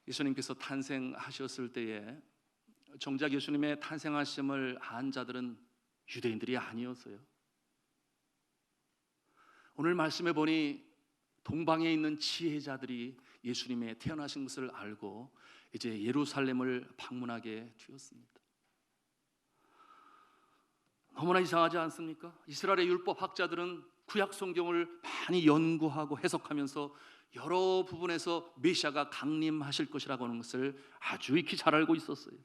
예수님께서 탄생하셨을 때에 정작 예수님의 탄생하심을 안 자들은 유대인들이 아니었어요. 오늘 말씀해 보니 동방에 있는 지혜자들이 예수님의 태어나신 것을 알고 이제 예루살렘을 방문하게 되었습니다. 너무나 이상하지 않습니까? 이스라엘의 율법 학자들은 구약 성경을 많이 연구하고 해석하면서 여러 부분에서 메시아가 강림하실 것이라고 하는 것을 아주 익히 잘 알고 있었어요.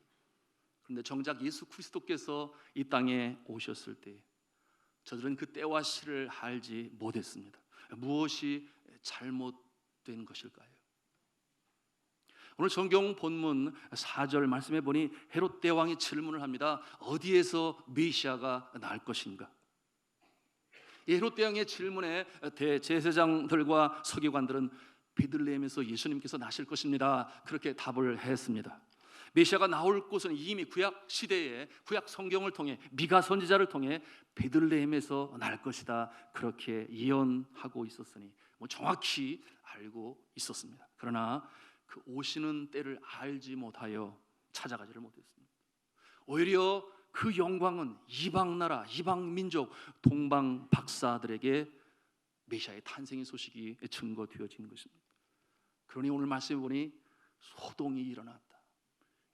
그런데 정작 예수 그리스도께서 이 땅에 오셨을 때 저들은 그 때와 시를 알지 못했습니다. 무엇이 잘못된 것일까요? 오늘 성경 본문 4절 말씀해 보니 헤롯 대왕이 질문을 합니다. 어디에서 메시아가 날 것인가? 이 헤롯 대왕의 질문에 대제사장들과 서기관들은 베들레헴에서 예수님께서 나실 것입니다. 그렇게 답을 했습니다. 메시아가 나올 곳은 이미 구약 시대에 구약 성경을 통해 미가 선지자를 통해 베들레헴에서 날 것이다. 그렇게 예언하고 있었으니 정확히 알고 있었습니다. 그러나 그 오시는 때를 알지 못하여 찾아가지를 못했습니다. 오히려 그 영광은 이방 나라, 이방 민족, 동방 박사들에게 메시아의 탄생의 소식이 증거되어진 것입니다. 그러니 오늘 말씀해 보니 소동이 일어났다.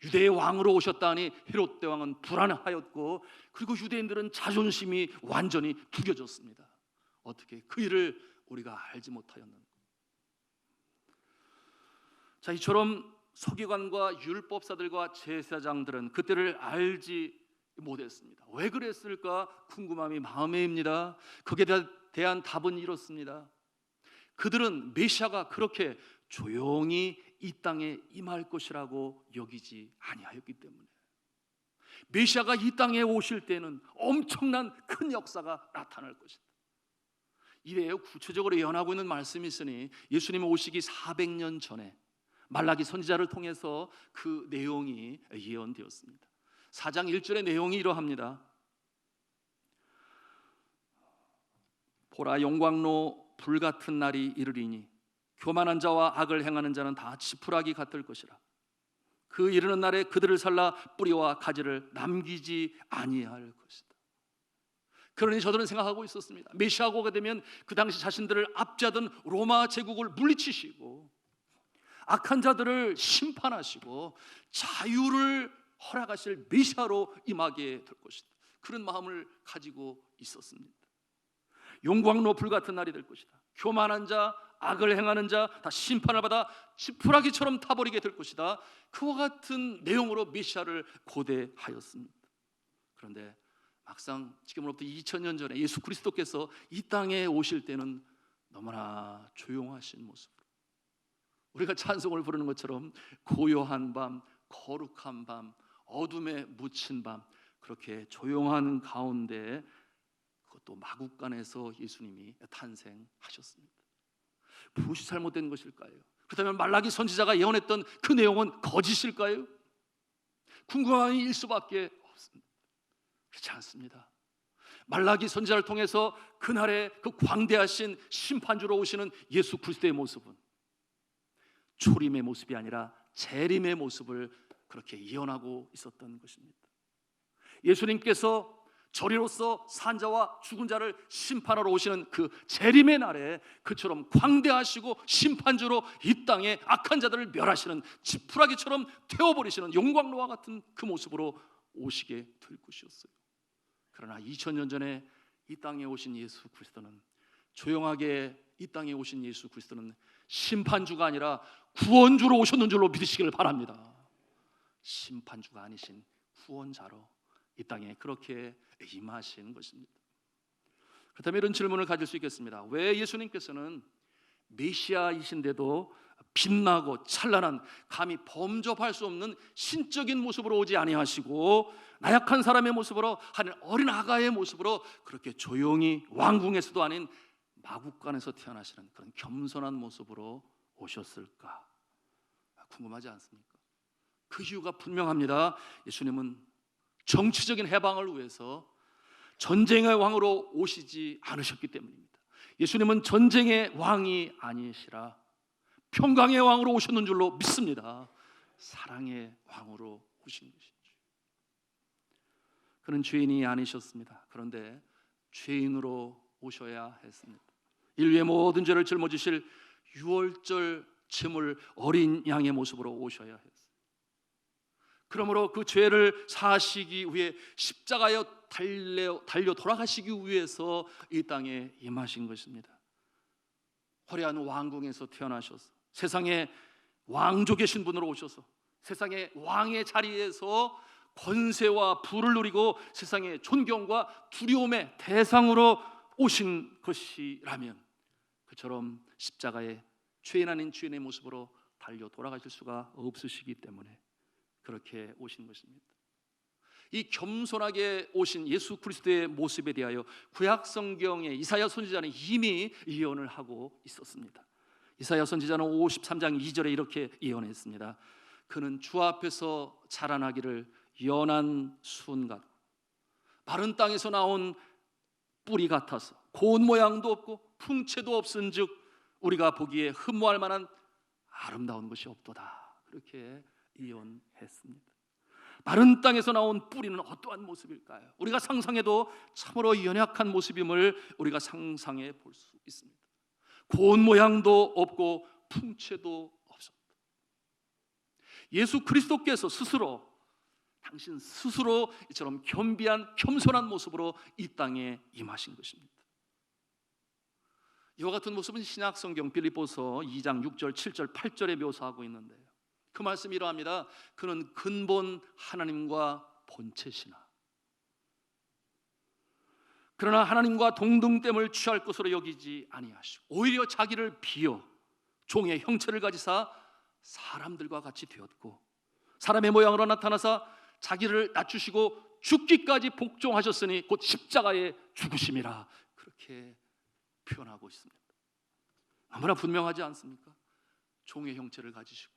유대의 왕으로 오셨다니 헤롯 대왕은 불안하였고, 그리고 유대인들은 자존심이 완전히 구겨졌습니다. 어떻게 그 일을 우리가 알지 못하였는가? 자, 이처럼 서기관과 율법사들과 제사장들은 그때를 알지 못했습니다. 왜 그랬을까 궁금함이 마음에입니다. 거기에 대한 답은 이렇습니다. 그들은 메시아가 그렇게 조용히 이 땅에 임할 것이라고 여기지 아니하였기 때문에, 메시아가 이 땅에 오실 때는 엄청난 큰 역사가 나타날 것이다. 이래요 구체적으로 예언하고 있는 말씀이 있으니 예수님 오시기 400년 전에 말라기 선지자를 통해서 그 내용이 예언되었습니다. 4장 1절의 내용이 이러합니다. 보라, 영광로 불같은 날이 이르리니 교만한 자와 악을 행하는 자는 다 지푸라기 같을 것이라. 그 이르는 날에 그들을 살라 뿌리와 가지를 남기지 아니할 것이다. 그러니 저들은 생각하고 있었습니다. 메시아가 오게 되면 그 당시 자신들을 압제하던 로마 제국을 물리치시고 악한 자들을 심판하시고 자유를 허락하실 메시아로 임하게 될 것이다. 그런 마음을 가지고 있었습니다. 용광로 불같은 날이 될 것이다. 교만한 자, 악을 행하는 자 다 심판을 받아 지푸라기처럼 타버리게 될 것이다. 그와 같은 내용으로 메시아를 고대하였습니다. 그런데 막상 지금으로부터 2000년 전에 예수 그리스도께서 이 땅에 오실 때는 너무나 조용하신 모습으로, 우리가 찬송을 부르는 것처럼 고요한 밤, 거룩한 밤, 어둠에 묻힌 밤, 그렇게 조용한 가운데 그것도 마국간에서 예수님이 탄생하셨습니다. 무엇이 잘못된 것일까요? 그렇다면 말라기 선지자가 예언했던 그 내용은 거짓일까요? 궁금함이 일 수밖에 없습니다. 그렇지 않습니다. 말라기 선지자를 통해서 그날의 그 광대하신 심판주로 오시는 예수 그리스도의 모습은 초림의 모습이 아니라 재림의 모습을 그렇게 예언하고 있었던 것입니다. 예수님께서 저리로서 산자와 죽은 자를 심판하러 오시는 그 재림의 날에 그처럼 광대하시고 심판주로 이 땅에 악한 자들을 멸하시는 지푸라기처럼 태워버리시는 용광로와 같은 그 모습으로 오시게 될 것이었어요. 그러나 2000년 전에 이 땅에 오신 예수 그리스도는, 조용하게 이 땅에 오신 예수 그리스도는 심판주가 아니라 구원주로 오셨는 줄로 믿으시기를 바랍니다. 심판주가 아니신 구원자로 이 땅에 그렇게 임하신 것입니다. 그렇다면 이런 질문을 가질 수 있겠습니다. 왜 예수님께서는 메시아이신데도 빛나고 찬란한, 감히 범접할 수 없는 신적인 모습으로 오지 아니하시고 나약한 사람의 모습으로, 한 어린 아가의 모습으로 그렇게 조용히 왕궁에서도 아닌 마국간에서 태어나시는 그런 겸손한 모습으로 오셨을까 궁금하지 않습니까? 그 이유가 분명합니다. 예수님은 정치적인 해방을 위해서 전쟁의 왕으로 오시지 않으셨기 때문입니다. 예수님은 전쟁의 왕이 아니시라 평강의 왕으로 오셨는 줄로 믿습니다. 사랑의 왕으로 오신 것이죠. 그는 죄인이 아니셨습니다. 그런데 죄인으로 오셔야 했습니다. 인류의 모든 죄를 짊어지실 유월절 제물 어린 양의 모습으로 오셔야 했어요. 그러므로 그 죄를 사하시기 위해 십자가에 달려 돌아가시기 위해서 이 땅에 임하신 것입니다. 화려한 왕궁에서 태어나셔서 세상에 왕족이신 분으로 오셔서 세상의 왕의 자리에서 권세와 부를 누리고 세상의 존경과 두려움의 대상으로 오신 것이라면 그처럼 십자가에 죄인 아닌 죄인의 모습으로 달려 돌아가실 수가 없으시기 때문에 그렇게 오신 것입니다. 이 겸손하게 오신 예수 그리스도의 모습에 대하여 구약 성경의 이사야 선지자는 이미 예언을 하고 있었습니다. 이사야 선지자는 53장 2절에 이렇게 예언했습니다. 그는 주 앞에서 자라나기를 연한 순간 마른 땅에서 나온 뿌리 같아서 고운 모양도 없고 풍채도 없은즉 우리가 보기에 흠모할 만한 아름다운 것이 없도다. 그렇게 예언했습니다. 마른 땅에서 나온 뿌리는 어떠한 모습일까요? 우리가 상상해도 참으로 연약한 모습임을 우리가 상상해 볼 수 있습니다. 고운 모양도 없고 풍채도 없습니다. 예수 그리스도께서 스스로 당신 스스로 이처럼 겸비한 겸손한 모습으로 이 땅에 임하신 것입니다. 이와 같은 모습은 신약 성경 빌립보서 2장 6절, 7절, 8절에 묘사하고 있는데요. 그 말씀이 이러합니다. 그는 근본 하나님과 본체시나 그러나 하나님과 동등됨을 취할 것으로 여기지 아니하시고 오히려 자기를 비어 종의 형체를 가지사 사람들과 같이 되었고 사람의 모양으로 나타나사 자기를 낮추시고 죽기까지 복종하셨으니 곧 십자가에 죽으심이라 그렇게 표현하고 있습니다. 너무나 분명하지 않습니까? 종의 형체를 가지시고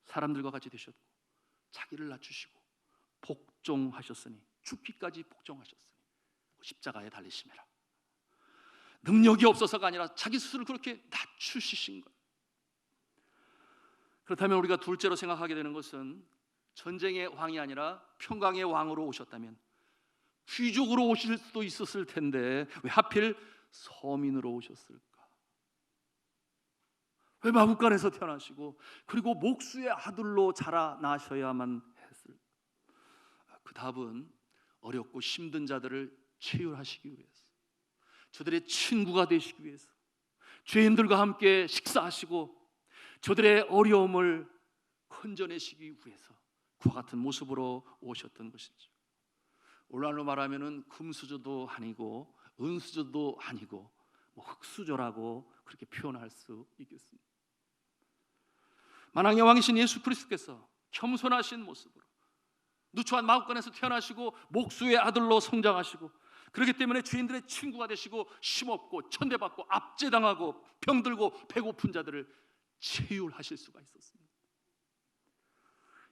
사람들과 같이 되셨고 자기를 낮추시고 복종하셨으니 죽기까지 복종하셨으니 십자가에 달리심이라. 능력이 없어서가 아니라 자기 스스로 그렇게 낮추시신 거예요. 그렇다면 우리가 둘째로 생각하게 되는 것은 전쟁의 왕이 아니라 평강의 왕으로 오셨다면 귀족으로 오실 수도 있었을 텐데 왜 하필 서민으로 오셨을까? 왜 마국간에서 태어나시고 그리고 목수의 아들로 자라나셔야만 했을까? 그 답은 어렵고 힘든 자들을 치유하시기 위해서, 저들의 친구가 되시기 위해서, 죄인들과 함께 식사하시고 저들의 어려움을 건져내시기 위해서 그와 같은 모습으로 오셨던 것이죠. 오늘날로 말하면은 금수저도 아니고 은수저도 아니고 흙수저라고 그렇게 표현할 수 있겠습니다. 만왕의 왕이신 예수 그리스도께서 겸손하신 모습으로 누추한 마국간에서 태어나시고 목수의 아들로 성장하시고 그렇기 때문에 죄인들의 친구가 되시고 힘없고 천대받고 압제당하고 병들고 배고픈 자들을 치유하실 수가 있었습니다.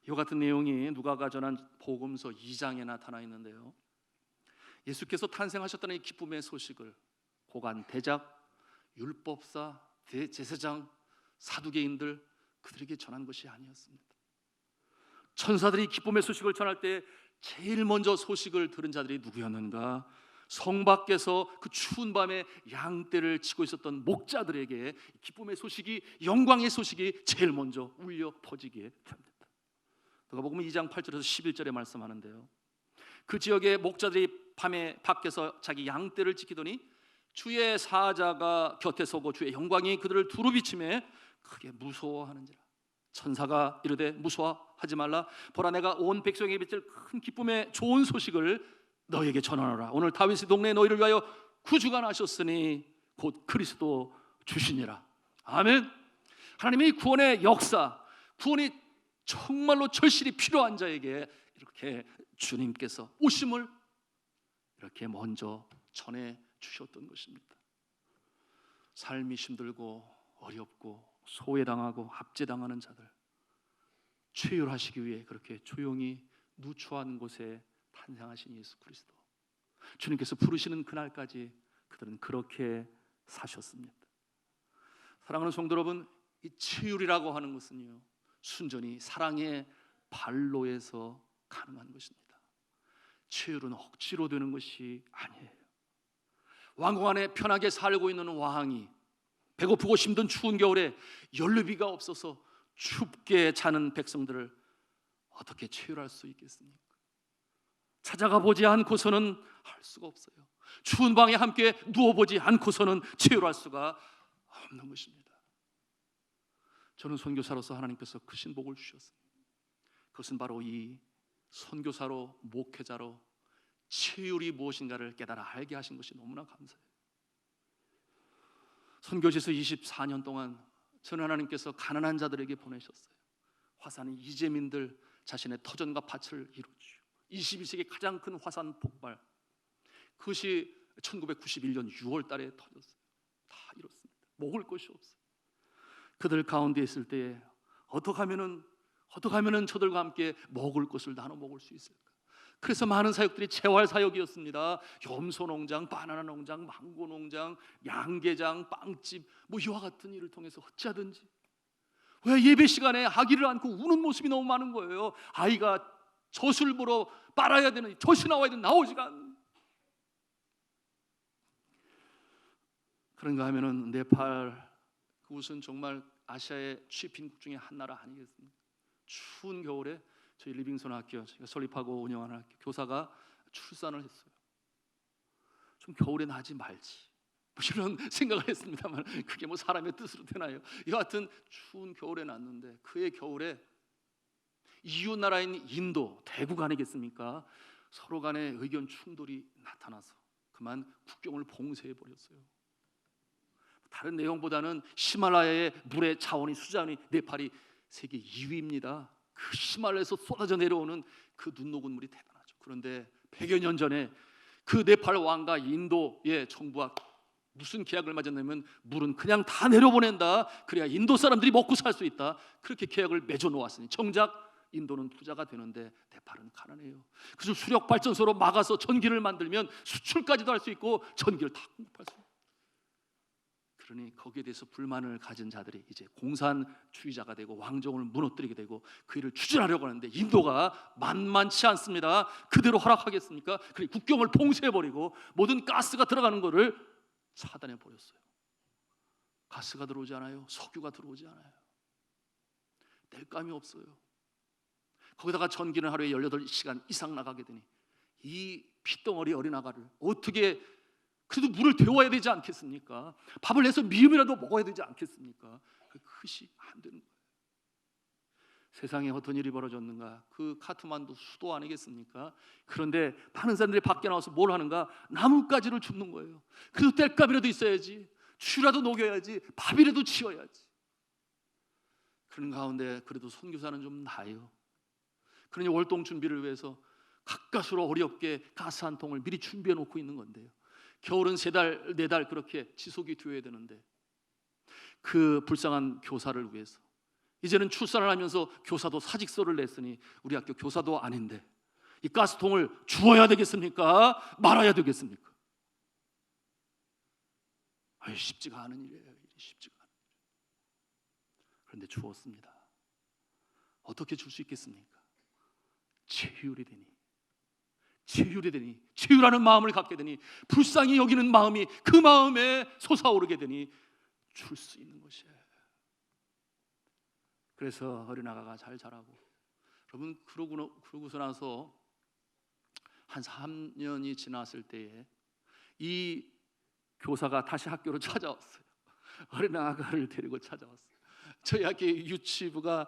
이와 같은 내용이 누가가 전한 복음서 2장에 나타나 있는데요, 예수께서 탄생하셨다는 이 기쁨의 소식을 고관, 대작, 율법사, 대제사장, 사두개인들 그들에게 전한 것이 아니었습니다. 천사들이 기쁨의 소식을 전할 때 제일 먼저 소식을 들은 자들이 누구였는가? 성 밖에서 그 추운 밤에 양떼를 치고 있었던 목자들에게 기쁨의 소식이, 영광의 소식이 제일 먼저 울려 퍼지게 됩니다. 누가복음 2장 8절에서 11절에 말씀하는데요, 그 지역의 목자들이 밤에 밖에서 자기 양떼를 지키더니 주의 사자가 곁에 서고 주의 영광이 그들을 두루 비치매 크게 무서워하는지라. 천사가 이르되 무서워하지 말라. 보라, 내가 온 백성에게 빚을 큰 기쁨의 좋은 소식을 너에게 전하노라. 오늘 다윗의 동네에 너희를 위하여 구주가 나셨으니 곧 그리스도 주시니라. 아멘. 하나님의 구원의 역사, 구원이 정말로 절실히 필요한 자에게 이렇게 주님께서 오심을 이렇게 먼저 전해 주셨던 것입니다. 삶이 힘들고 어렵고 소외당하고 압제당하는 자들 치유하시기 위해 그렇게 조용히 누추한 곳에 탄생하신 예수 그리스도, 주님께서 부르시는 그날까지 그들은 그렇게 사셨습니다. 사랑하는 성도 여러분, 이 치유리라고 하는 것은요, 순전히 사랑의 발로에서 가능한 것입니다. 치유는 억지로 되는 것이 아니에요. 왕궁 안에 편하게 살고 있는 왕이 배고프고 힘든 추운 겨울에 연료비가 없어서 춥게 자는 백성들을 어떻게 치유할 수 있겠습니까? 찾아가 보지 않고서는 할 수가 없어요. 추운 방에 함께 누워보지 않고서는 치유할 수가 없는 것입니다. 저는 선교사로서 하나님께서 크신 복을 주셨습니다. 그것은 바로 이 선교사로, 목회자로 치유리 무엇인가를 깨달아 알게 하신 것이 너무나 감사해요. 선교지에서 24년 동안 저는 하나님께서 가난한 자들에게 보내셨어요. 화산이 이재민들 자신의 터전과 밭을 이루죠. 21세기 가장 큰 화산 폭발, 그것이 1991년 6월 달에 터졌어요. 다 이렇습니다. 먹을 것이 없어요. 그들 가운데 있을 때에 어떻게 하면은 저들과 함께 먹을 것을 나눠 먹을 수 있을까? 그래서 많은 사역들이 재활 사역이었습니다. 염소 농장, 바나나 농장, 망고 농장, 양계장, 빵집, 이와 같은 일을 통해서 어찌하든지, 왜 예배 시간에 아기를 안고 우는 모습이 너무 많은 거예요. 아이가 젖을 보러 빨아야 되는, 젖이 나와야 되는, 나오지가 않는. 그런가 하면은 네팔, 그곳은 정말 아시아의 최빈국 중에 한 나라 아니겠습니까? 추운 겨울에 저희 리빙선 학교, 제가 설립하고 운영하는 학교 교사가 출산을 했어요. 좀 겨울에 나지 말지, 이런 생각을 했습니다만 그게 사람의 뜻으로 되나요? 이와 같은 추운 겨울에 났는데, 그의 겨울에 이웃 나라인 인도, 대국 아니겠습니까? 서로 간의 의견 충돌이 나타나서 그만 국경을 봉쇄해 버렸어요. 다른 내용보다는 히말라야의 물의 자원이, 수자원이 네팔이 세계 2위입니다. 그 히말라야에서 쏟아져 내려오는 그 눈 녹은 물이 대단하죠. 그런데 100여 년 전에 그 네팔 왕과 인도의 정부와 무슨 계약을 맺었냐면, 물은 그냥 다 내려보낸다, 그래야 인도 사람들이 먹고 살 수 있다, 그렇게 계약을 맺어 놓았으니 정작 인도는 부자가 되는데 네팔은 가난해요. 그래서 수력 발전소로 막아서 전기를 만들면 수출까지도 할 수 있고 전기를 다 공급할 수 있어요. 그러니 거기에 대해서 불만을 가진 자들이 이제 공산주의자가 되고 왕정을 무너뜨리게 되고 그 일을 추진하려고 하는데, 인도가 만만치 않습니다. 그대로 허락하겠습니까? 그리고 국경을 봉쇄해버리고 모든 가스가 들어가는 것을 차단해버렸어요. 가스가 들어오지 않아요. 석유가 들어오지 않아요. 뗄감이 없어요. 거기다가 전기는 하루에 18시간 이상 나가게 되니 이 핏덩어리 어린 아가를 어떻게, 그래도 물을 데워야 되지 않겠습니까? 밥을 내서 미음이라도 먹어야 되지 않겠습니까? 그것이 안 되는 거예요. 세상에 어떤 일이 벌어졌는가? 그 카트만두 수도 아니겠습니까? 그런데 많은 사람들이 밖에 나와서 뭘 하는가? 나뭇가지를 줍는 거예요. 그래도 땔감이라도 있어야지, 추라도 녹여야지, 밥이라도 지어야지. 그런 가운데 그래도 선교사는 좀 나아요. 그러니 월동 준비를 위해서 가까스로 어렵게 가스 한 통을 미리 준비해 놓고 있는 건데요, 겨울은 3달, 4달 그렇게 지속이 되어야 되는데, 그 불쌍한 교사를 위해서 이제는 출산을 하면서 교사도 사직서를 냈으니 우리 학교 교사도 아닌데 이 가스통을 주어야 되겠습니까? 말아야 되겠습니까? 쉽지가 않은 일이에요. 쉽지가 않은 일. 그런데 주었습니다. 어떻게 줄 수 있겠습니까? 체휼이 되니, 치유라는 마음을 갖게 되니, 불쌍히 여기는 마음이 그 마음에 솟아오르게 되니 줄 수 있는 것이에요. 그래서 어린아가가 잘 자라고, 여러분 그러고서 나서 한 3년이 지났을 때에 이 교사가 다시 학교로 찾아왔어요. 어린아가를 데리고 찾아왔어요. 저희 학교 유치부가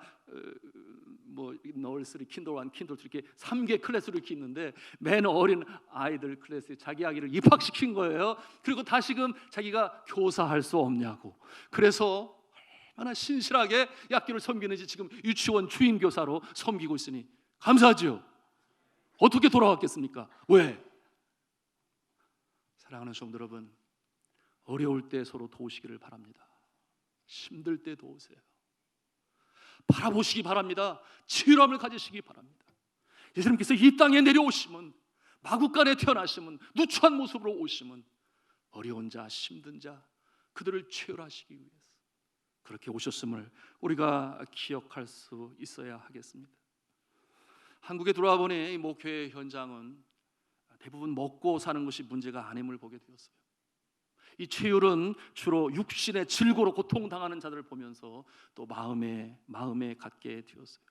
너스리, 킨들 1, 킨들 2 이렇게 3개 클래스로 이렇게 있는데, 맨 어린 아이들 클래스에 자기 아기를 입학시킨 거예요. 그리고 다시금 자기가 교사할 수 없냐고. 그래서 얼마나 신실하게 이 학교를 섬기는지 지금 유치원 주임 교사로 섬기고 있으니 감사하죠. 어떻게 돌아왔겠습니까? 왜? 사랑하는 성도 여러분, 어려울 때 서로 도우시기를 바랍니다. 힘들 때 도우세요. 바라보시기 바랍니다. 치유함을 가지시기 바랍니다. 예수님께서 이 땅에 내려오시면 마구간에 태어나심은 누추한 모습으로 오심은 어려운 자, 힘든 자, 그들을 치유하시기 위해서 그렇게 오셨음을 우리가 기억할 수 있어야 하겠습니다. 한국에 들어와 보니 목회의 현장은 대부분 먹고 사는 것이 문제가 아님을 보게 되었어요. 이 치유는 주로 육신의 질고로 고통당하는 자들을 보면서 또 마음에 갖게 되었어요.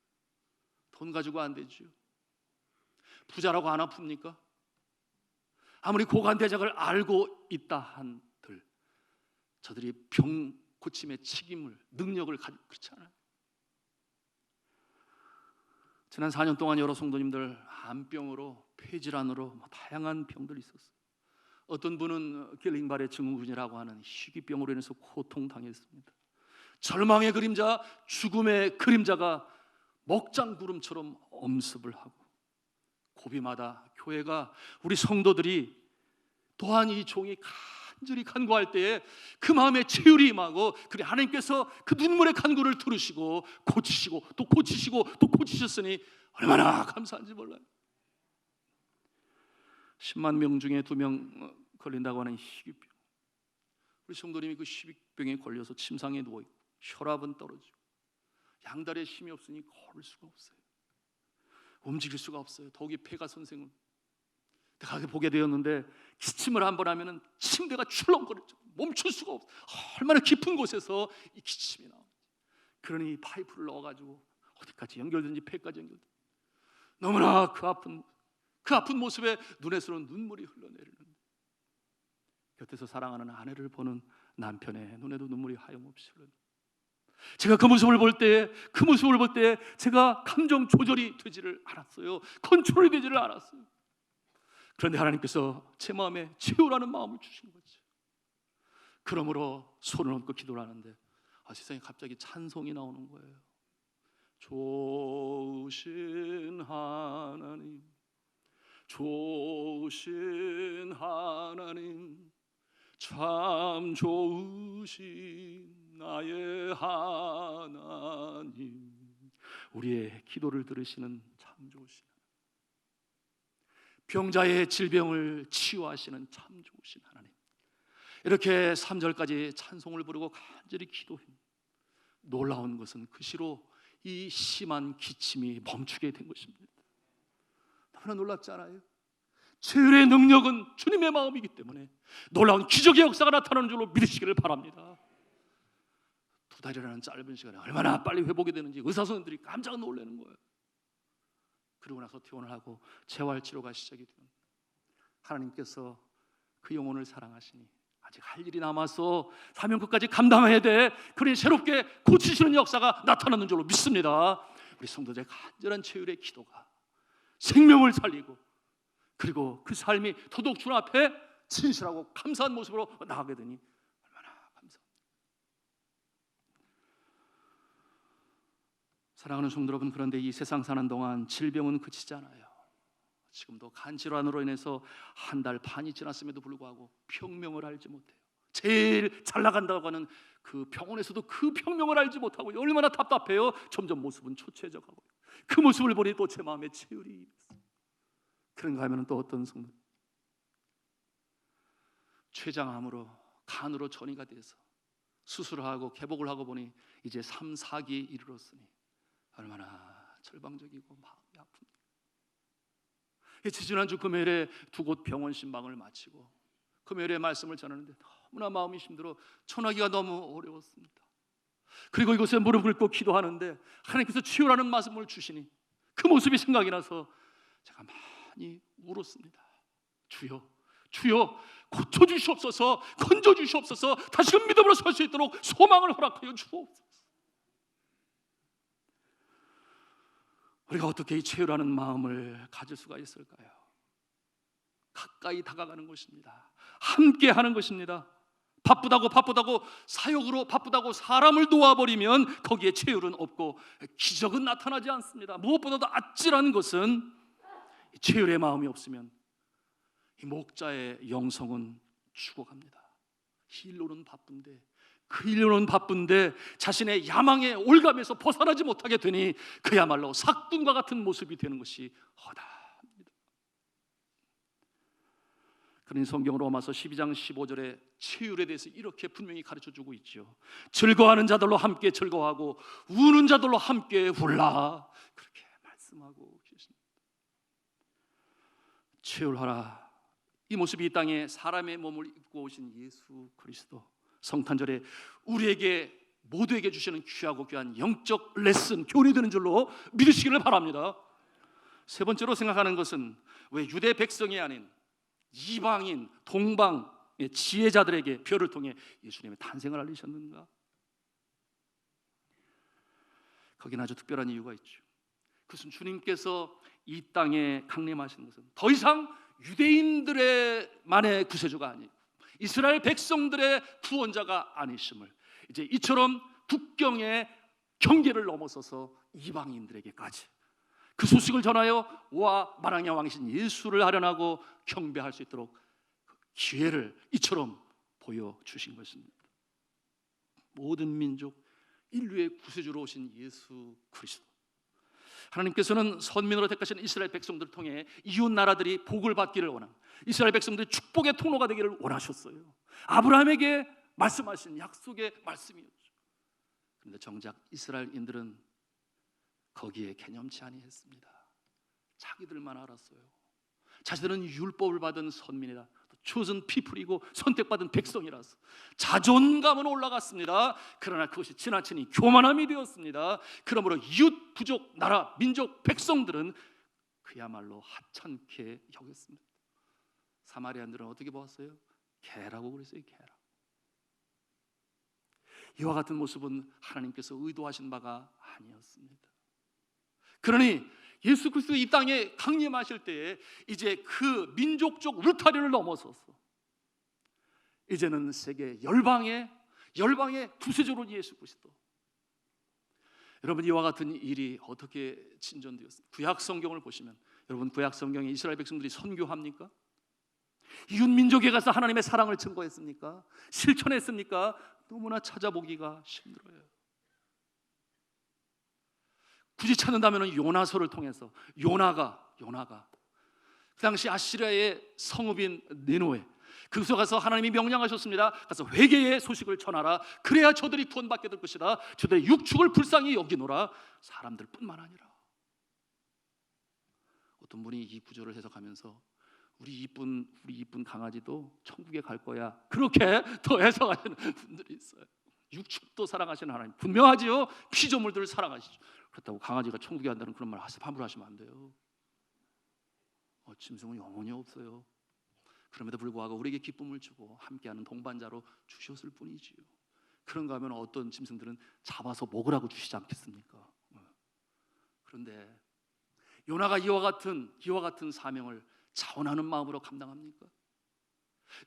돈 가지고 안 되지요. 부자라고 안 아픕니까? 아무리 고관대작을 알고 있다 한들 저들이 병 고침의 책임을, 능력을 가지고 그렇지 않아요. 지난 4년 동안 여러 성도님들 암병으로, 폐질환으로 다양한 병들이 있었어요. 어떤 분은 길링바레 증후군이라고 하는 희귀병으로 인해서 고통당했습니다. 절망의 그림자, 죽음의 그림자가 먹장구름처럼 엄습을 하고 고비마다 교회가, 우리 성도들이 또한 이 종이 간절히 간구할 때에 그 마음에 치유리 임하고, 그래 하나님께서 그 눈물의 간구를 들으시고 고치시고 또 고치시고 또 고치셨으니 얼마나 감사한지 몰라요. 10만 명 중에 2명 걸린다고 하는 희귀병, 우리 성도님이 그 희귀병에 걸려서 침상에 누워있고 혈압은 떨어지고 양다리에 힘이 없으니 걸을 수가 없어요. 움직일 수가 없어요. 더욱이 폐가 선생을 내가 보게 되었는데 기침을 한번 하면은 침대가 출렁거리죠. 멈출 수가 없어요. 얼마나 깊은 곳에서 이 기침이 나오는지. 그러니 파이프를 넣어가지고 어디까지 연결되는지 폐까지 연결돼. 너무나 그 아픈 모습에 눈에서는 눈물이 흘러내리는데 곁에서 사랑하는 아내를 보는 남편의 눈에도 눈물이 하염없이 흘러내립니다. 제가 그 모습을 볼 때 제가 감정 조절이 되지를 않았어요. 컨트롤이 되지를 않았어요. 그런데 하나님께서 제 마음에 치유라는 마음을 주신 거죠. 그러므로 손을 얹고 기도를 하는데 세상에 갑자기 찬송이 나오는 거예요. 좋으신 하나님, 좋으신 하나님, 참 좋으신 나의 하나님, 우리의 기도를 들으시는 참 좋으신, 병자의 질병을 치유하시는 참 좋으신 하나님. 이렇게 3절까지 찬송을 부르고 간절히 기도했는데 놀라운 것은 그 시로 이 심한 기침이 멈추게 된 것입니다. 너무나 놀랍지 않아요? 치유의 능력은 주님의 마음이기 때문에 놀라운 기적의 역사가 나타나는 줄로 믿으시기를 바랍니다. 2달이라는 짧은 시간에 얼마나 빨리 회복이 되는지 의사 선생님들이 깜짝 놀라는 거예요. 그러고 나서 퇴원을 하고 재활치료가 시작이 됩니다. 하나님께서 그 영혼을 사랑하시니 아직 할 일이 남아서 사명 끝까지 감당해야 돼. 그러니 새롭게 고치시는 역사가 나타나는 줄로 믿습니다. 우리 성도들의 간절한 치유의 기도가 생명을 살리고, 그리고 그 삶이 더더욱 주님 앞에 진실하고 감사한 모습으로 나가게 되니 얼마나 감사합니다. 사랑하는 성도 여러분, 그런데 이 세상 사는 동안 질병은 그치지 않아요. 지금도 간질환으로 인해서 1달 반이 지났음에도 불구하고 병명을 알지 못해요. 제일 잘 나간다고 하는 그 병원에서도 그 병명을 알지 못하고 얼마나 답답해요. 점점 모습은 초췌해져 가고, 그 모습을 보니 또 제 마음에 치유리 임했어요. 그런가 하면 또 어떤 성도 췌장암으로 간으로 전이가 돼서 수술을 하고 개복을 하고 보니 이제 3, 4기에 이르렀으니 얼마나 절망적이고 마음이 아픕니다. 지난주 금요일에 2곳 병원 신방을 마치고 금요일에 말씀을 전하는데 너무나 마음이 힘들어 전하기가 너무 어려웠습니다. 그리고 이곳에 무릎 꿇고 기도하는데 하나님께서 치유라는 말씀을 주시니 그 모습이 생각이 나서 제가 많이 울었습니다. 주여, 주여, 고쳐주시옵소서, 건져주시옵소서, 다시금 믿음으로 설 수 있도록 소망을 허락하여 주옵소서. 우리가 어떻게 이 치유라는 마음을 가질 수가 있을까요? 가까이 다가가는 것입니다. 함께 하는 것입니다. 바쁘다고 사역으로 바쁘다고 사람을 놓아버리면 거기에 치유는 없고 기적은 나타나지 않습니다. 무엇보다도 아찔한 것은 치유의 마음이 없으면 이 목자의 영성은 죽어갑니다. 일로는 바쁜데, 그 일로는 바쁜데 자신의 야망의 올감에서 벗어나지 못하게 되니 그야말로 삭둔과 같은 모습이 되는 것이 허다합니다. 그러니 성경 로마서 12장 15절에 체휼에 대해서 이렇게 분명히 가르쳐주고 있죠. 즐거워하는 자들로 함께 즐거워하고 우는 자들로 함께 울라, 그렇게 말씀하고 계십니다. 체휼하라. 이 모습이 이 땅에 사람의 몸을 입고 오신 예수 그리스도, 성탄절에 우리에게 모두에게 주시는 귀하고 귀한 영적 레슨, 교훈이 되는 줄로 믿으시기를 바랍니다. 세 번째로 생각하는 것은 왜 유대 백성이 아닌 이방인, 동방의 지혜자들에게 별을 통해 예수님의 탄생을 알리셨는가? 거기는 아주 특별한 이유가 있죠. 그것은 주님께서 이 땅에 강림하신 것은 더 이상 유대인들만의 구세주가 아니고 이스라엘 백성들의 구원자가 아니심을, 이제 이처럼 국경의 경계를 넘어서서 이방인들에게까지 그 소식을 전하여 와 만왕의 왕이신 예수를 아련하고 경배할 수 있도록 기회를 이처럼 보여주신 것입니다. 모든 민족, 인류의 구세주로 오신 예수 그리스도, 하나님께서는 선민으로 택하신 이스라엘 백성들을 통해 이웃 나라들이 복을 받기를 원한, 이스라엘 백성들이 축복의 통로가 되기를 원하셨어요. 아브라함에게 말씀하신 약속의 말씀이었죠. 그런데 정작 이스라엘인들은 거기에 개념치 아니했습니다. 자기들만 알았어요. 자신들은 율법을 받은 선민이다, chosen people이고 선택받은 백성이라서 자존감은 올라갔습니다. 그러나 그것이 지나치니 교만함이 되었습니다. 그러므로 이웃 부족 나라 민족 백성들은 그야말로 하찮게 여겼습니다. 사마리아인들은 어떻게 보았어요? 개라고 그랬어요. 개라. 이와 같은 모습은 하나님께서 의도하신 바가 아니었습니다. 그러니 예수 그리스도 이 땅에 강림하실 때에 이제 그 민족적 울타리를 넘어서서 이제는 세계 열방의 구세주로 예수 그리스도. 여러분, 이와 같은 일이 어떻게 진전되었습니까? 구약 성경을 보시면, 여러분 구약 성경에 이스라엘 백성들이 선교합니까? 이웃 민족에 가서 하나님의 사랑을 증거했습니까? 실천했습니까? 너무나 찾아보기가 힘들어요. 굳이 찾는다면 요나서를 통해서 요나가 그 당시 아시리아의 성읍인 니느웨, 그곳에 가서 하나님이 명령하셨습니다. 가서 회개의 소식을 전하라. 그래야 저들이 구원받게 될 것이다. 저들의 육축을 불쌍히 여기노라. 사람들뿐만 아니라, 어떤 분이 이 구절을 해석하면서 우리 이쁜 강아지도 천국에 갈 거야, 그렇게 더 해석하시는 분들이 있어요. 육축도 사랑하시는 하나님 분명하지요. 피조물들을 사랑하시죠. 그렇다고 강아지가 천국에 간다는 그런 말 함부로 하시면 안 돼요. 짐승은 영혼이 없어요. 그럼에도 불구하고 우리에게 기쁨을 주고 함께하는 동반자로 주셨을 뿐이지요. 그런가 하면 어떤 짐승들은 잡아서 먹으라고 주시지 않겠습니까? 그런데 요나가 이와 같은 사명을 자원하는 마음으로 감당합니까?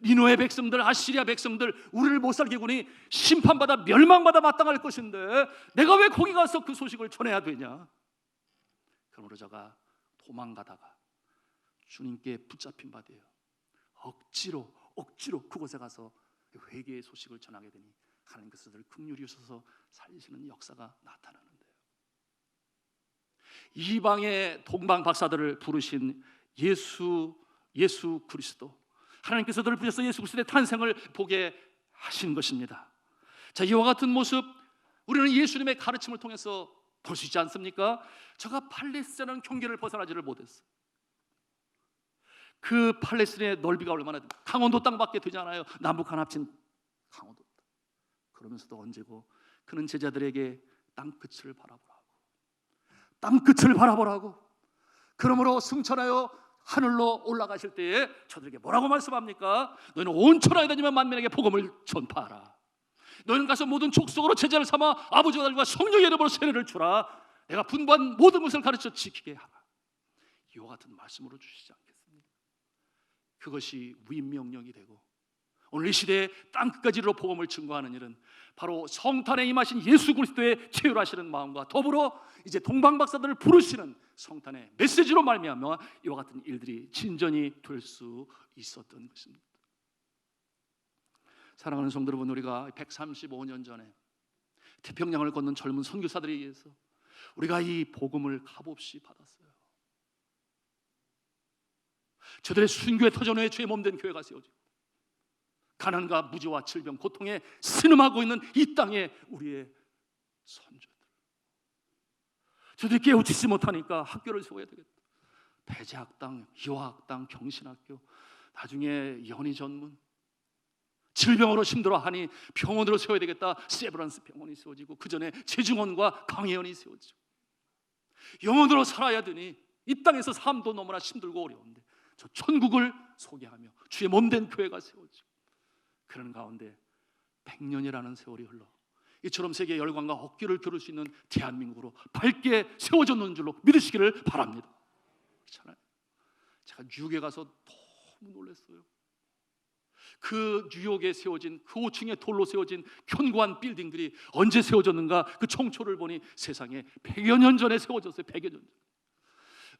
니느웨 백성들, 아시리아 백성들, 우리를 못 살게 구니 심판받아 멸망받아 마땅할 것인데 내가 왜 거기 가서 그 소식을 전해야 되냐? 그러므로 저가 도망가다가 주님께 붙잡힌 바 되어 억지로 그곳에 가서 회개의 소식을 전하게 되니 하나님께서 늘 긍휼히 여셔서 살리시는 역사가 나타나는데요. 이방의 동방 박사들을 부르신 예수 그리스도, 하나님께서 늘 부셔서 예수 그리스도의 탄생을 보게 하신 것입니다. 자, 이와 같은 모습 우리는 예수님의 가르침을 통해서 볼 수 있지 않습니까? 저가 팔레스타인이라는 경계를 벗어나지를 못했어요. 그 팔레스타인의 넓이가 얼마나 됩니까? 강원도 땅밖에 되지 않아요. 남북한 합친 강원도 땅. 그러면서도 언제고 그는 제자들에게 땅끝을 바라보라고, 그러므로 승천하여 하늘로 올라가실 때에 저들에게 뭐라고 말씀합니까? 너희는 온 천하에 다니며 만민에게 복음을 전파하라. 너희는 가서 모든 족속으로 제자를 삼아 아버지와 아들과 성령의 이름으로 세례를 주라. 내가 분부한 모든 것을 가르쳐 지키게 하라. 이와 같은 말씀으로 주시지 않겠습니까? 그것이 위임명령이 되고 오늘 이 시대에 땅끝까지로 복음을 증거하는 일은 바로 성탄에 임하신 예수 그리스도의 체휼하시는 마음과 더불어 이제 동방박사들을 부르시는 성탄의 메시지로 말미암아 이와 같은 일들이 진전이 될 수 있었던 것입니다. 사랑하는 성도 여러분, 우리가 135년 전에 태평양을 건넌 젊은 선교사들에 의해서 우리가 이 복음을 값없이 받았어요. 저들의 순교의 터전에 주의 몸된 교회가 세워지고 가난과 무지와 질병, 고통에 신음하고 있는 이 땅에 우리의 선조들, 저들이 깨우치지 못하니까 학교를 세워야 되겠다. 배제학당, 이화학당, 경신학교, 나중에 연희전문, 질병으로 힘들어하니 병원으로 세워야 되겠다. 세브란스 병원이 세워지고 그 전에 재중원과 강혜원이 세워지고 영혼으로 살아야 되니 이 땅에서 삶도 너무나 힘들고 어려운데 저 천국을 소개하며 주의 몸된 교회가 세워지고 그런 가운데 100년이라는 세월이 흘러 이처럼 세계 열광과 억기를 겨룰 수 있는 대한민국으로 밝게 세워졌는 줄로 믿으시기를 바랍니다. 그렇잖아요. 제가 뉴욕에 가서 너무 놀랐어요. 그 뉴욕에 세워진 그 5층의 돌로 세워진 견고한 빌딩들이 언제 세워졌는가 그 총초를 보니 세상에 100여 년 전에 세워졌어요. 100여 년 전.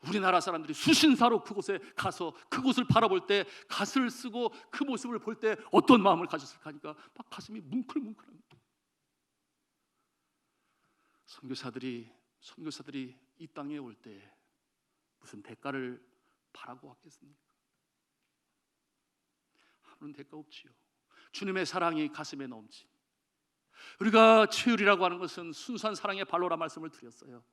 우리나라 사람들이 수신사로 그곳에 가서 그곳을 바라볼 때 갓을 쓰고 그 모습을 볼 때 어떤 마음을 가졌을까 하니까 막 가슴이 뭉클뭉클합니다. 선교사들이 이 땅에 올 때 무슨 대가를 바라고 왔겠습니까? 아무런 대가 없지요. 주님의 사랑이 가슴에 넘치. 우리가 치유리라고 하는 것은 순수한 사랑의 발로라 말씀을 드렸어요.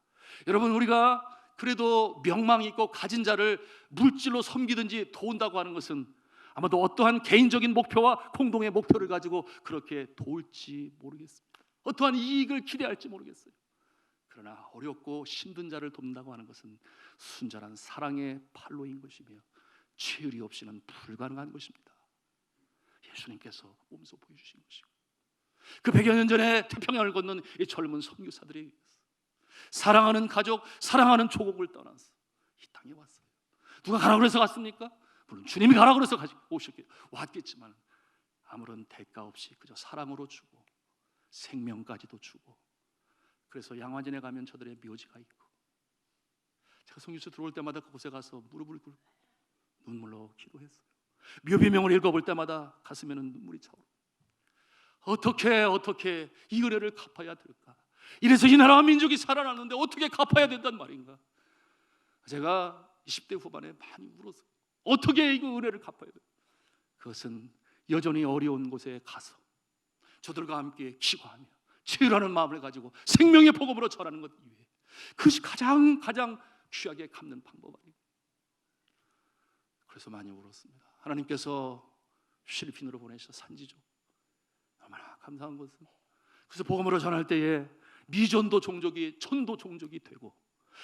여러분, 우리가 그래도 명망이 있고 가진 자를 물질로 섬기든지 도운다고 하는 것은 아마도 어떠한 개인적인 목표와 공동의 목표를 가지고 그렇게 도울지 모르겠습니다. 어떠한 이익을 기대할지 모르겠어요. 그러나 어렵고 힘든 자를 돕는다고 하는 것은 순전한 사랑의 발로인 것이며 치유리 없이는 불가능한 것입니다. 예수님께서 몸소 보여주신 것이고 그 100여 년 전에 태평양을 건넌 이 젊은 선교사들이 사랑하는 가족, 사랑하는 조국을 떠나서 이 땅에 왔어요. 누가 가라고 해서 갔습니까? 물론 주님이 가라고 해서 왔겠지만 아무런 대가 없이 그저 사랑으로 주고 생명까지도 주고 그래서 양화진에 가면 저들의 묘지가 있고 제가 선교사 들어올 때마다 그곳에 가서 무릎을 꿇고 눈물로 기도했어요. 묘비명을 읽어볼 때마다 가슴에는 눈물이 차오르고 어떻게 이 은혜를 갚아야 될까? 이래서 이 나라와 민족이 살아났는데 어떻게 갚아야 된단 말인가? 제가 20대 후반에 많이 울었어요. 어떻게 이 은혜를 갚아야 될까? 그것은 여전히 어려운 곳에 가서 저들과 함께 기도하며 치유라는 마음을 가지고 생명의 복음으로 전하는 것 이외에 그것이 가장 귀하게 갚는 방법 아니에요. 그래서 많이 울었습니다. 하나님께서 필리핀으로 보내셔 산지족 얼마나 감사한 것은 그래서 복음으로 전할 때에 미전도 종족이 천도 종족이 되고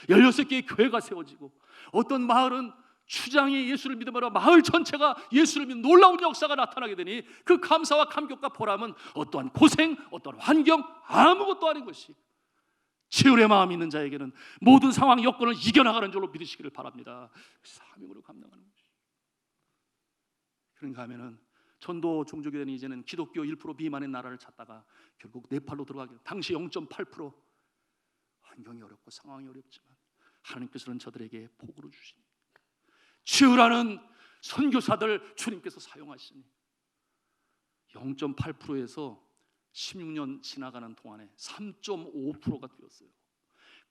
16개의 교회가 세워지고 어떤 마을은 추장이 예수를 믿음으로 마을 전체가 예수를 믿는 놀라운 역사가 나타나게 되니 그 감사와 감격과 보람은 어떠한 고생, 어떠한 환경 아무것도 아닌 것이 치유의 마음이 있는 자에게는 모든 상황 여건을 이겨나가는 줄로 믿으시기를 바랍니다. 사명으로 감당하는 것이 그런가 하면은 전도 종족이 되는 이제는 기독교 1% 미만의 나라를 찾다가 결국 네팔로 들어가게 당시 0.8% 환경이 어렵고 상황이 어렵지만 하나님께서는 저들에게 복으로 주시니 치유라는 선교사들 주님께서 사용하시니 0.8%에서 16년 지나가는 동안에 3.5%가 되었어요.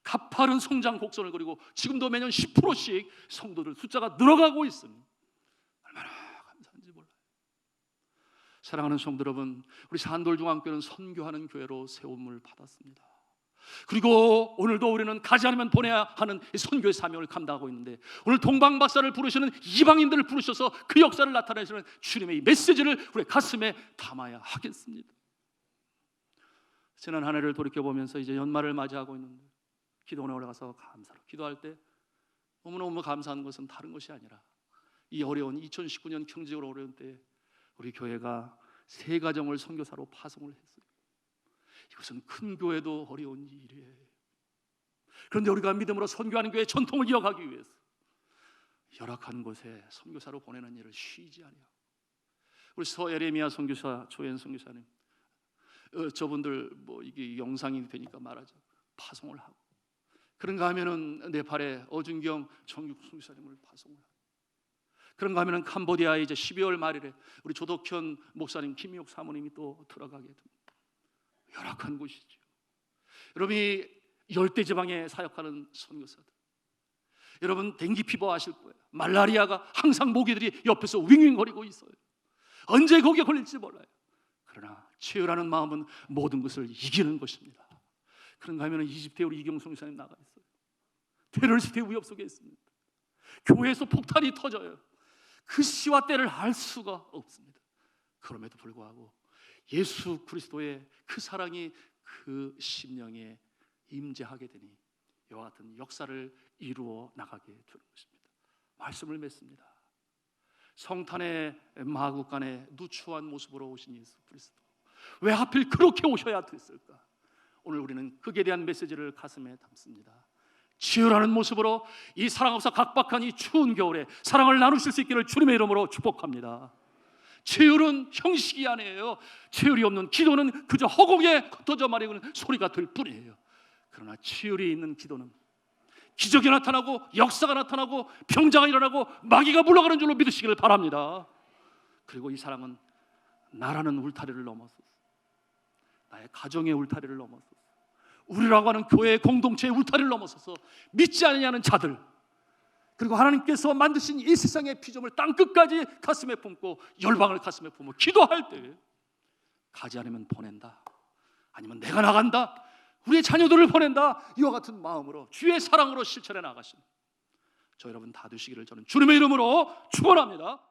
가파른 성장 곡선을 그리고 지금도 매년 10%씩 성도들 숫자가 늘어가고 있으니 얼마나 감사한지 몰라요. 사랑하는 성도 여러분, 우리 산돌중앙교회는 선교하는 교회로 세움을 받았습니다. 그리고 오늘도 우리는 가지 않으면 보내야 하는 선교의 사명을 감당하고 있는데 오늘 동방박사를 부르시는 이방인들을 부르셔서 그 역사를 나타내시는 주님의 이 메시지를 우리 가슴에 담아야 하겠습니다. 지난 한 해를 돌이켜보면서 이제 연말을 맞이하고 있는데 기도원에 올라가서 감사로 기도할 때 너무너무 감사한 것은 다른 것이 아니라 이 어려운 2019년 경제적으로 어려운 때에 우리 교회가 3가정을 선교사로 파송을 했어요. 이것은 큰 교회도 어려운 일이에요. 그런데 우리가 믿음으로 선교하는 교회의 전통을 이어가기 위해서 열악한 곳에 선교사로 보내는 일을 쉬지 않아요. 우리 서예레미야 선교사, 조현 선교사님, 저분들 뭐 이게 영상이 되니까 말하죠. 파송을 하고 그런가 하면은 네팔의 어준경 정육 선교사님을 파송을 하고 그런가 하면은 캄보디아에 이제 12월 말일에 우리 조덕현 목사님, 김미옥 사모님이 또 들어가게 됩니다. 열악한 곳이죠. 여러분이 열대지방에 사역하는 선교사들, 여러분 댕기 피부 아실 거예요. 말라리아가 항상 모기들이 옆에서 윙윙거리고 있어요. 언제 거기에 걸릴지 몰라요. 그러나 치유라는 마음은 모든 것을 이기는 것입니다. 그런가 하면 이집트에 우리 이경성 목사님 나가 있어요. 테러리스트의 위협 속에 있습니다. 교회에서 폭탄이 터져요. 그 시와 때를 알 수가 없습니다. 그럼에도 불구하고 예수 그리스도의 그 사랑이 그 심령에 임재하게 되니 이와 같은 역사를 이루어 나가게 되는 것입니다. 말씀을 맺습니다. 성탄의 마구간에 누추한 모습으로 오신 예수 그리스도, 왜 하필 그렇게 오셔야 됐을까? 오늘 우리는 그에 대한 메시지를 가슴에 담습니다. 치유라는 모습으로 이 사랑 없어 각박한 이 추운 겨울에 사랑을 나누실 수 있기를 주님의 이름으로 축복합니다. 치유는 형식이 아니에요. 치유이 없는 기도는 그저 허공에 흩어져 말이는 소리가 될 뿐이에요. 그러나 치유이 있는 기도는 기적이 나타나고 역사가 나타나고 병자가 일어나고 마귀가 물러가는 줄로 믿으시기를 바랍니다. 그리고 이 사랑은 나라는 울타리를 넘어서 나의 가정의 울타리를 넘어서 우리라고 하는 교회의 공동체의 울타리를 넘어서서 믿지 않느냐는 자들, 그리고 하나님께서 만드신 이 세상의 피조물 땅끝까지 가슴에 품고 열방을 가슴에 품어 기도할 때 가지 않으면 보낸다, 아니면 내가 나간다, 우리의 자녀들을 보낸다, 이와 같은 마음으로 주의 사랑으로 실천해 나가신 저 여러분 다 되시기를 저는 주님의 이름으로 축원합니다.